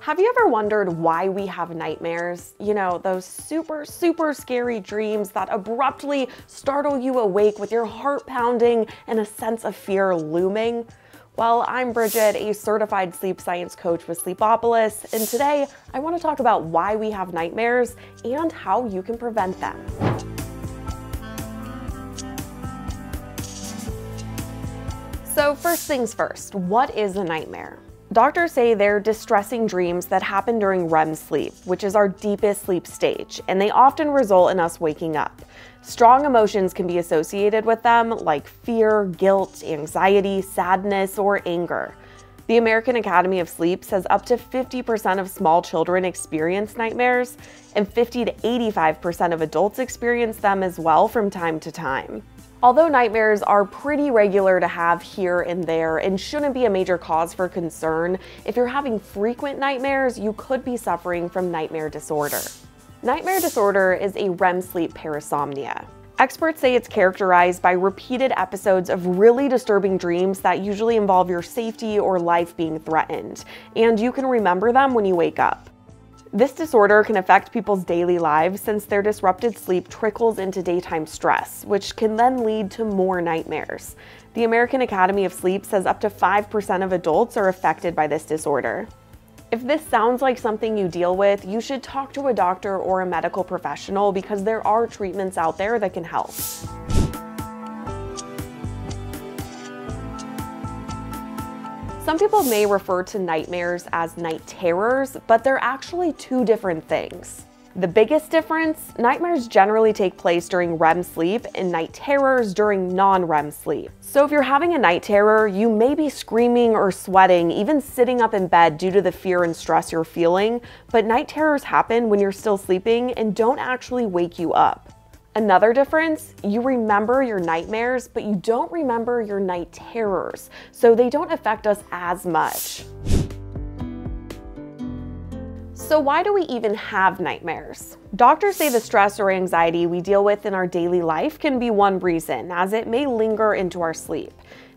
Have you ever wondered why we have nightmares? You know, those super scary dreams that abruptly startle you awake with your heart pounding and a sense of fear looming? Well, I'm Bridget, a certified sleep science coach with Sleepopolis, and today I want to talk about why we have nightmares and how you can prevent them. So first things first, what is a nightmare? Doctors say they're distressing dreams that happen during REM sleep, which is our deepest sleep stage, and they often result in us waking up. Strong emotions can be associated with them, like fear, guilt, anxiety, sadness, or anger. The American Academy of Sleep says up to 50% of small children experience nightmares, and 50 to 85% of adults experience them as well from time to time. Although nightmares are pretty regular to have here and there and shouldn't be a major cause for concern, if you're having frequent nightmares, you could be suffering from nightmare disorder. Nightmare disorder is a REM sleep parasomnia. Experts say it's characterized by repeated episodes of really disturbing dreams that usually involve your safety or life being threatened, and you can remember them when you wake up. This disorder can affect people's daily lives since their disrupted sleep trickles into daytime stress, which can then lead to more nightmares. The American Academy of Sleep says up to 5% of adults are affected by this disorder. If this sounds like something you deal with, you should talk to a doctor or a medical professional because there are treatments out there that can help. Some people may refer to nightmares as night terrors, but they're actually two different things. The biggest difference, nightmares generally take place during REM sleep and night terrors during non-REM sleep. So if you're having a night terror, you may be screaming or sweating, even sitting up in bed due to the fear and stress you're feeling, but night terrors happen when you're still sleeping and don't actually wake you up. Another difference, you remember your nightmares, but you don't remember your night terrors, so they don't affect us as much. So why do we even have nightmares? Doctors say the stress or anxiety we deal with in our daily life can be one reason, as it may linger into our sleep.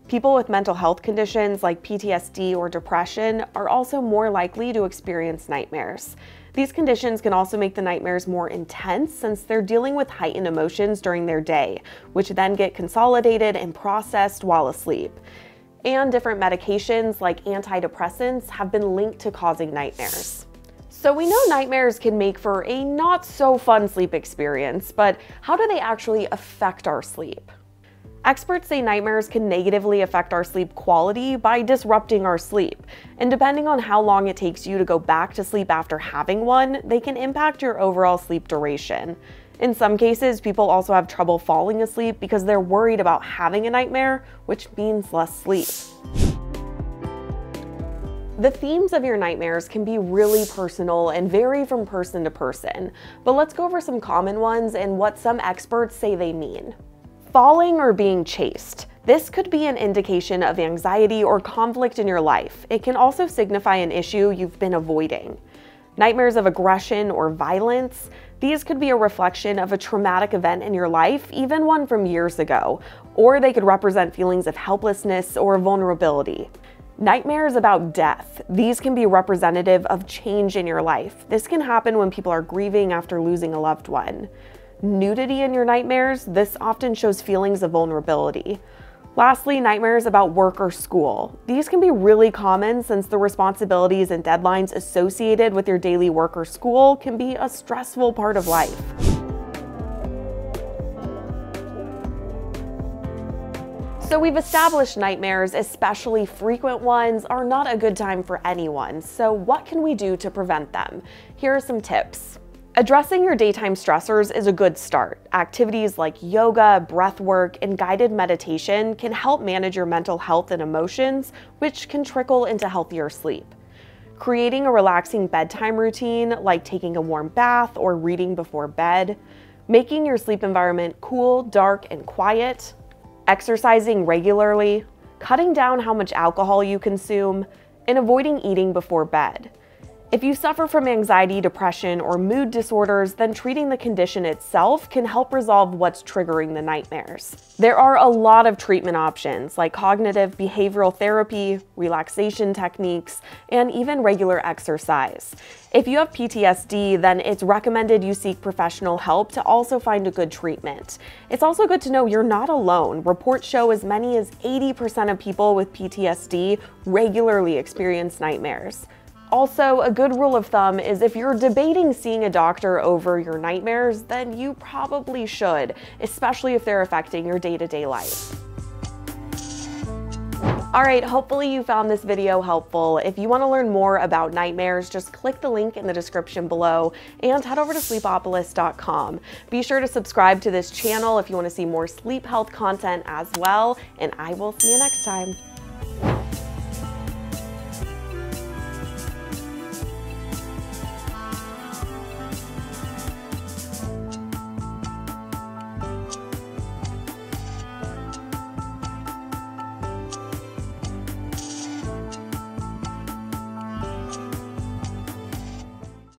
People with mental health conditions like PTSD or depression are also more likely to experience nightmares. These conditions can also make the nightmares more intense since they're dealing with heightened emotions during their day, which then get consolidated and processed while asleep. And different medications like antidepressants have been linked to causing nightmares. So we know nightmares can make for a not so fun sleep experience, but how do they actually affect our sleep? Experts say nightmares can negatively affect our sleep quality by disrupting our sleep, and depending on how long it takes you to go back to sleep after having one, they can impact your overall sleep duration. In some cases, people also have trouble falling asleep because they're worried about having a nightmare, which means less sleep. The themes of your nightmares can be really personal and vary from person to person, but let's go over some common ones and what some experts say they mean. Falling or being chased. This could be an indication of anxiety or conflict in your life. It can also signify an issue you've been avoiding. Nightmares of aggression or violence. These could be a reflection of a traumatic event in your life, even one from years ago, or they could represent feelings of helplessness or vulnerability. Nightmares about death. These can be representative of change in your life. This can happen when people are grieving after losing a loved one. Nudity in your nightmares, this often shows feelings of vulnerability. Lastly, nightmares about work or school. These can be really common since the responsibilities and deadlines associated with your daily work or school can be a stressful part of life. So we've established nightmares, especially frequent ones, are not a good time for anyone. So what can we do to prevent them? Here are some tips. Addressing your daytime stressors is a good start. Activities like yoga, breath work, and guided meditation can help manage your mental health and emotions, which can trickle into healthier sleep. Creating a relaxing bedtime routine, like taking a warm bath or reading before bed. Making your sleep environment cool, dark, and quiet. Exercising regularly. Cutting down how much alcohol you consume. And avoiding eating before bed. If you suffer from anxiety, depression, or mood disorders, then treating the condition itself can help resolve what's triggering the nightmares. There are a lot of treatment options like cognitive behavioral therapy, relaxation techniques, and even regular exercise. If you have PTSD, then it's recommended you seek professional help to also find a good treatment. It's also good to know you're not alone. Reports show as many as 80% of people with PTSD regularly experience nightmares. Also, a good rule of thumb is if you're debating seeing a doctor over your nightmares, then you probably should, especially if they're affecting your day-to-day life. Alright, hopefully you found this video helpful. If you want to learn more about nightmares, just click the link in the description below and head over to sleepopolis.com. Be sure to subscribe to this channel if you want to see more sleep health content as well, and I will see you next time.